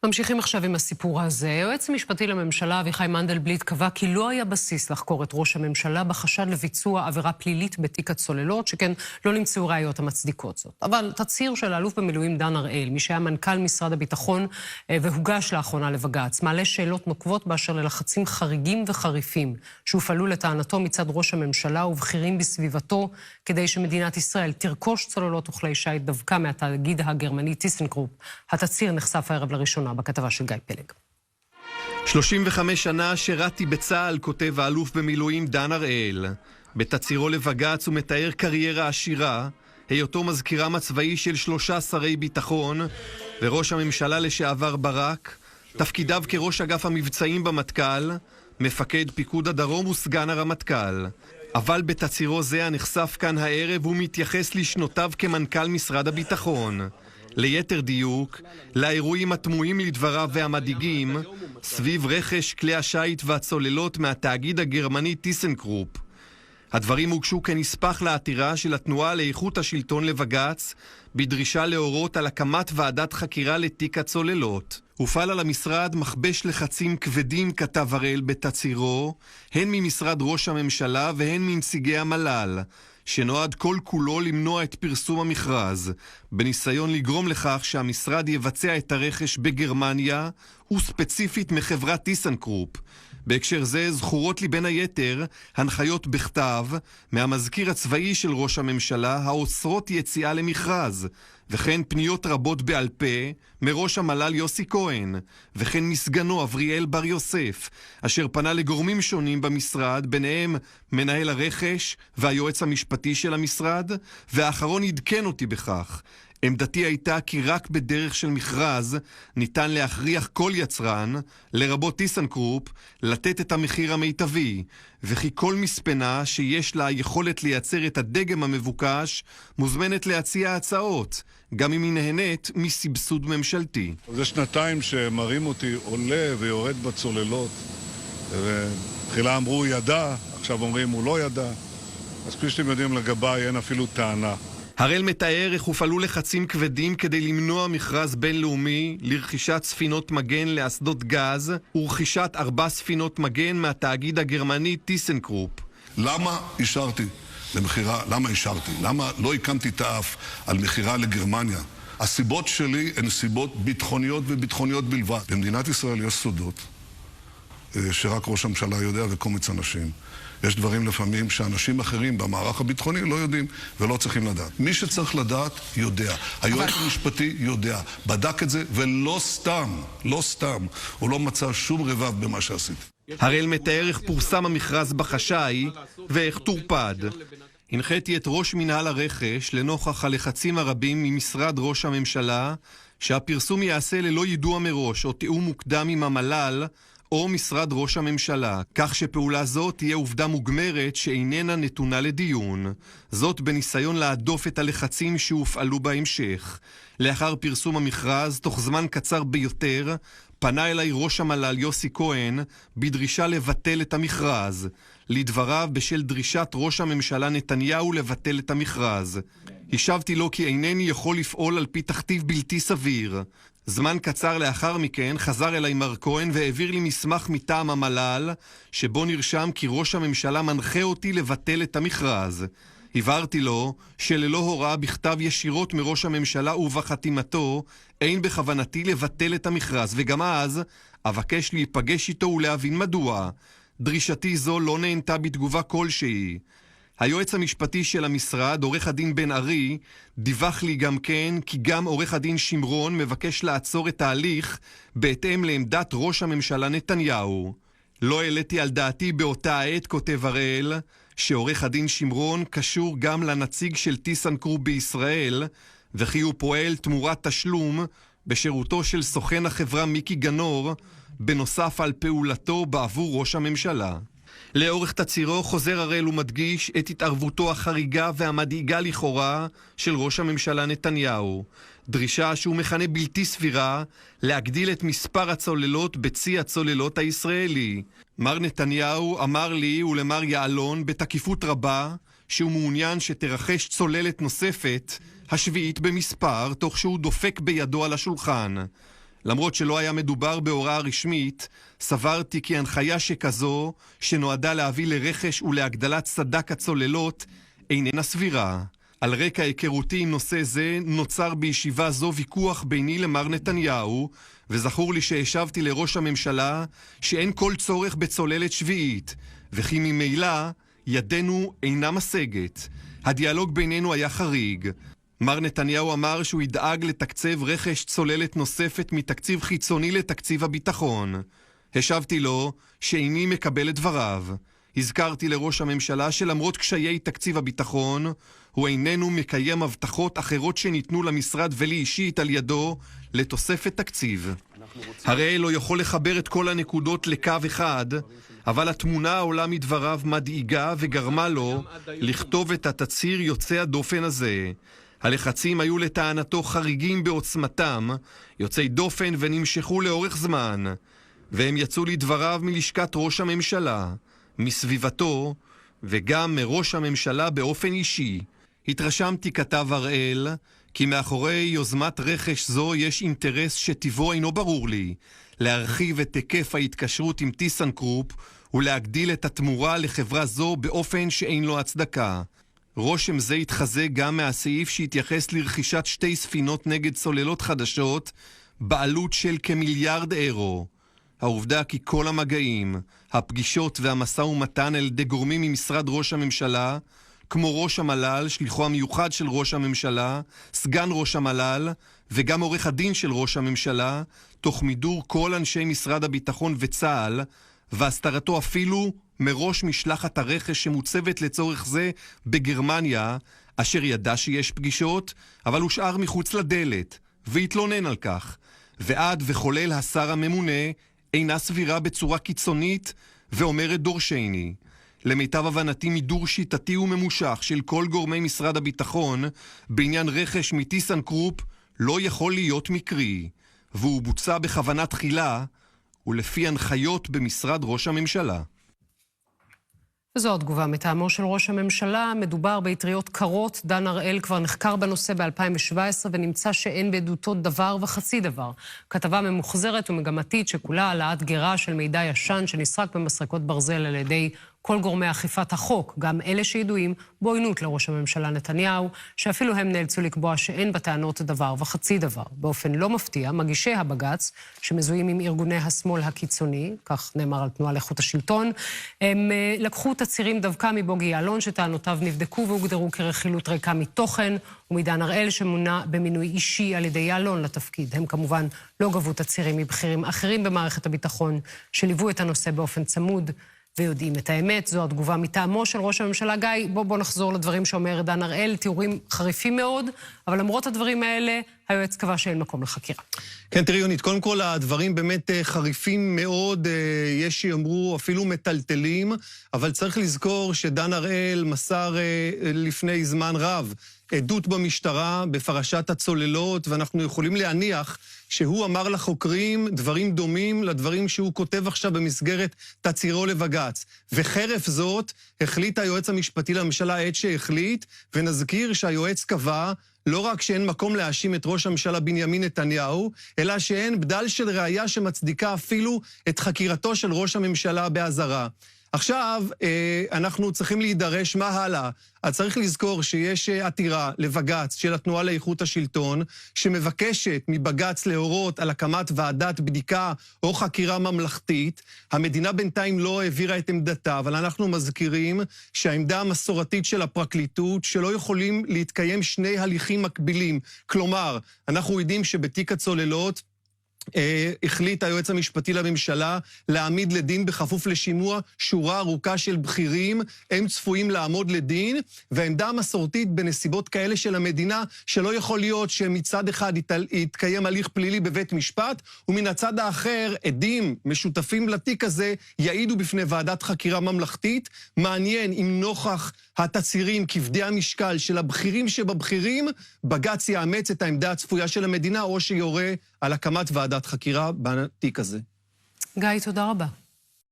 ממשיכים עכשיו עם הסיפור הזה. היועץ המשפטי לממשלה אביחי מנדלבליט קבע כי לא היה בסיס לחקור את ראש הממשלה בחשד לביצוע עבירה פלילית בתיק הצוללות, שכן לא נמצאו ראיות המצדיקות זאת. אבל תצהיר של האלוף במילואים דן הראל, מי שהיה מנכ"ל משרד הביטחון והוגש לאחרונה לבג"ץ, מעלה שאלות נוקבות באשר ללחצים חריגים וחריפים שהופעלו לטענתו מצד ראש הממשלה ובכירים בסביבתו כדי שמדינת ישראל תרכוש צוללות וכלי שיט דווקא מהתאגיד הגרמני טיסנקרופ. התצהיר נחשף הערב לראשונה בכתבה של גיא פלג. 35 שנה שירתי בצה"ל, כותב האלוף במילואים דן הראל. בתצהירו לבג"ץ הוא מתאר קריירה עשירה, היותו מזכירם הצבאי של 3 שרי ביטחון וראש הממשלה לשעבר ברק, תפקידיו כראש אגף המבצעים במטכ"ל, מפקד פיקוד הדרום וסגן הרמטכ"ל. אבל בתצהירו זה הנחשף כאן הערב הוא מתייחס לשנותיו כמנכ"ל משרד הביטחון. ליתר דיוק, לאירועים התמוהים לדבריו והמדאיגים סביב רכש כלי השיט והצוללות מהתאגיד הגרמני טיסנקרופ. הדברים הוגשו כנספח לעתירה של התנועה לאיכות השלטון לבג"ץ בדרישה להורות על הקמת ועדת חקירה לתיק הצוללות. הופעל על המשרד מכבש לחצים כבדים, כתב הראל בתצהירו, הן ממשרד ראש הממשלה והן מנציגי המל"ל, שנועד כל כולו למנוע את פרסום המכרז, בניסיון לגרום לכך שהמשרד יבצע את הרכש בגרמניה, וספציפית מחברת טיסנקרופ. בהקשר זה זכורות לי בין היתר הנחיות בכתב מהמזכיר הצבאי של ראש הממשלה האוסרות יציאה למכרז, וכן פניות רבות בעל פה מראש המל"ל יוסי כהן, וכן מסגנו אבריאל בר יוסף, אשר פנה לגורמים שונים במשרד, ביניהם מנהל הרכש והיועץ המשפטי של המשרד, והאחרון עדכן אותי בכך. עמדתי הייתה כי רק בדרך של מכרז ניתן להכריח כל יצרן, לרבות טיסנקרופ, לתת את המחיר המיטבי, וכי כל מספנה שיש לה יכולת לייצר את הדגם המבוקש מוזמנת להציע הצעות, גם אם היא נהנית מסבסוד ממשלתי. זה 2 שמראים אותי עולה ויורד בצוללות, ותחילה אמרו ידע, עכשיו אומרים הוא לא ידע, אז כפי שאתם יודעים לגביי אין אפילו טענה. הראל מתאר איך הופעלו לחצים כבדים כדי למנוע מכרז בינלאומי לרכישת ספינות מגן לאסדות גז ורכישת 4 ספינות מגן מהתאגיד הגרמני טיסנקרופ. למה אישרתי למחירה? למה לא הקמתי את האף על מחירה לגרמניה? הסיבות שלי הן סיבות ביטחוניות וביטחוניות בלבד. במדינת ישראל יש סודות שרק ראש הממשלה יודע וקומץ אנשים. יש דברים לפעמים שאנשים אחרים במערך הביטחוני לא יודעים ולא צריכים לדעת. מי שצריך לדעת יודע. היועץ המשפטי יודע. בדק את זה ולא סתם. הוא לא מצא שום רבב במה שעשיתי. הראל מתאר איך פורסם המכרז בחשאי ואיך טורפד. הנחיתי את ראש מנהל הרכש לנוכח הלחצים הרבים ממשרד ראש הממשלה שהפרסום יעשה ללא יידוע מראש או תיאום מוקדם עם המל"ל או משרד ראש הממשלה, כך שפעולה זו תהיה עובדה מוגמרת שאיננה נתונה לדיון. זאת בניסיון להדוף את הלחצים שהופעלו בהמשך. לאחר פרסום המכרז, תוך זמן קצר ביותר, פנה אליי ראש המל"ל יוסי כהן בדרישה לבטל את המכרז. לדבריו, בשל דרישת ראש הממשלה נתניהו לבטל את המכרז. השבתי לו כי אינני יכול לפעול על פי תכתיב בלתי סביר. זמן קצר לאחר מכן חזר אליי מר כהן והעביר לי מסמך מטעם המל"ל, שבו נרשם כי ראש הממשלה מנחה אותי לבטל את המכרז. הבהרתי לו שללא הוראה בכתב ישירות מראש הממשלה ובחתימתו, אין בכוונתי לבטל את המכרז, וגם אז אבקש להיפגש איתו ולהבין מדוע. דרישתי זו לא נענתה בתגובה כלשהי. היועץ המשפטי של המשרד, עורך הדין בן ארי, דיווח לי גם כן כי גם עורך הדין שמרון מבקש לעצור את ההליך בהתאם לעמדת ראש הממשלה נתניהו. לא העליתי על דעתי באותה עת, כותב הראל, שעורך הדין שמרון קשור גם לנציג של טיסנקרופ בישראל, וכי הוא פועל תמורת תשלום בשירותו של סוכן החברה מיקי גנור, בנוסף על פעולתו בעבור ראש הממשלה. לאורך תצהירו חוזר הראל ומדגיש את התערבותו החריגה והמדאיגה לכאורה של ראש הממשלה נתניהו. דרישה שהוא מכנה בלתי סבירה להגדיל את מספר הצוללות בצי הצוללות הישראלי. מר נתניהו אמר לי ולמר יעלון בתקיפות רבה שהוא מעוניין שתרחש צוללת נוספת, השביעית במספר, תוך שהוא דופק בידו על השולחן. למרות שלא היה מדובר בהוראה רשמית, סברתי כי הנחיה שכזו, שנועדה להביא לרכש ולהגדלת סד"כ הצוללות, איננה סבירה. על רקע היכרותי עם נושא זה נוצר בישיבה זו ויכוח ביני למר נתניהו, וזכור לי שהשבתי לראש הממשלה שאין כל צורך בצוללת שביעית, וכי ממילא ידנו אינה משגת. הדיאלוג בינינו היה חריג. מר נתניהו אמר שהוא ידאג לתקצב רכש צוללת נוספת מתקציב חיצוני לתקציב הביטחון. השבתי לו שאיני מקבל את דבריו. הזכרתי לראש הממשלה שלמרות קשיי תקציב הביטחון, הוא איננו מקיים הבטחות אחרות שניתנו למשרד ולי אישית על ידו לתוספת תקציב. הרי לא יכול לחבר את כל הנקודות לקו אחד, אבל התמונה העולה מדבריו מדאיגה וגרמה לו לכתוב את התצהיר יוצא הדופן הזה. הלחצים היו לטענתו חריגים בעוצמתם, יוצאי דופן ונמשכו לאורך זמן, והם יצאו לדבריו מלשכת ראש הממשלה, מסביבתו וגם מראש הממשלה באופן אישי. התרשמתי, כתב הראל, כי מאחורי יוזמת רכש זו יש אינטרס שטיבו אינו ברור לי, להרחיב את היקף ההתקשרות עם טיסנקרופ ולהגדיל את התמורה לחברה זו באופן שאין לו הצדקה. רושם זה התחזק גם מהסעיף שהתייחס לרכישת 2 ספינות נגד צוללות חדשות בעלות של כמיליארד אירו. העובדה כי כל המגעים, הפגישות והמשא ומתן על ידי גורמים ממשרד ראש הממשלה, כמו ראש המל"ל, שליחו המיוחד של ראש הממשלה, סגן ראש המל"ל וגם עורך הדין של ראש הממשלה, תוך מידור כל אנשי משרד הביטחון וצה"ל, והסתרתו אפילו מראש משלחת הרכש שמוצבת לצורך זה בגרמניה, אשר ידע שיש פגישות, אבל הושאר מחוץ לדלת, והתלונן על כך. ועד וחולל השר הממונה אינה סבירה בצורה קיצונית ואומרת דורשני. למיטב הבנתי מידור שיטתי וממושך של כל גורמי משרד הביטחון בעניין רכש מטיסנקרופ לא יכול להיות מקרי, והוא בוצע בכוונה תחילה ולפי הנחיות במשרד ראש הממשלה. וזו התגובה מטעמו של ראש הממשלה. מדובר ביטריות קרות. דן הראל כבר נחקר בנושא ב-2017 ונמצא שאין בעדותו דבר וחצי דבר. כתבה ממוחזרת ומגמתית שכולה העלאת גרה של מידע ישן שנסרק במסרקות ברזל על ידי כל גורמי אכיפת החוק, גם אלה שידועים בעוינות לראש הממשלה נתניהו, שאפילו הם נאלצו לקבוע שאין בטענות דבר וחצי דבר. באופן לא מפתיע, מגישי הבג"ץ, שמזוהים עם ארגוני השמאל הקיצוני, כך נאמר על תנועה לאיכות השלטון, הם לקחו תצהירים דווקא מבוגי יעלון, שטענותיו נבדקו והוגדרו כרכילות ריקה מתוכן, ומדן הראל שמונה במינוי אישי על ידי יעלון לתפקיד. הם כמובן לא גבו תצהירים מבכירים אחרים במערכת הביטחון, שליוו את הנושא באופן צמוד, ויודעים את האמת. זו התגובה מטעמו של ראש הממשלה. גיא, בוא נחזור לדברים שאומר דן הראל, תיאורים חריפים מאוד, אבל למרות הדברים האלה, היועץ קבע שאין מקום לחקירה. כן, תראי יונית, קודם כל הדברים באמת חריפים מאוד, יש שיאמרו אפילו מטלטלים, אבל צריך לזכור שדן הראל מסר לפני זמן רב עדות במשטרה בפרשת הצוללות, ואנחנו יכולים להניח שהוא אמר לחוקרים דברים דומים לדברים שהוא כותב עכשיו במסגרת תצהירו לבג"ץ. וחרף זאת החליט היועץ המשפטי לממשלה עת שהחליט, ונזכיר שהיועץ קבע לא רק שאין מקום להאשים את ראש הממשלה בנימין נתניהו, אלא שאין בדל של ראיה שמצדיקה אפילו את חקירתו של ראש הממשלה באזהרה. עכשיו, אנחנו צריכים להידרש מה הלאה. אז צריך לזכור שיש עתירה לבג"ץ של התנועה לאיכות השלטון, שמבקשת מבג"ץ להורות על הקמת ועדת בדיקה או חקירה ממלכתית. המדינה בינתיים לא העבירה את עמדתה, אבל אנחנו מזכירים שהעמדה המסורתית של הפרקליטות, שלא יכולים להתקיים שני הליכים מקבילים. כלומר, אנחנו יודעים שבתיק הצוללות, החליט היועץ המשפטי לממשלה להעמיד לדין בכפוף לשימוע שורה ארוכה של בכירים, הם צפויים לעמוד לדין, והעמדה המסורתית בנסיבות כאלה של המדינה, שלא יכול להיות שמצד אחד יתקיים הליך פלילי בבית משפט, ומן הצד האחר עדים משותפים לתיק הזה יעידו בפני ועדת חקירה ממלכתית. מעניין אם נוכח התצהירים כבדי המשקל של הבכירים שבבכירים, בג"ץ יאמץ את העמדה הצפויה של המדינה, או שיורה על הקמת ועדת חקירה בתיק הזה. גיא, תודה רבה.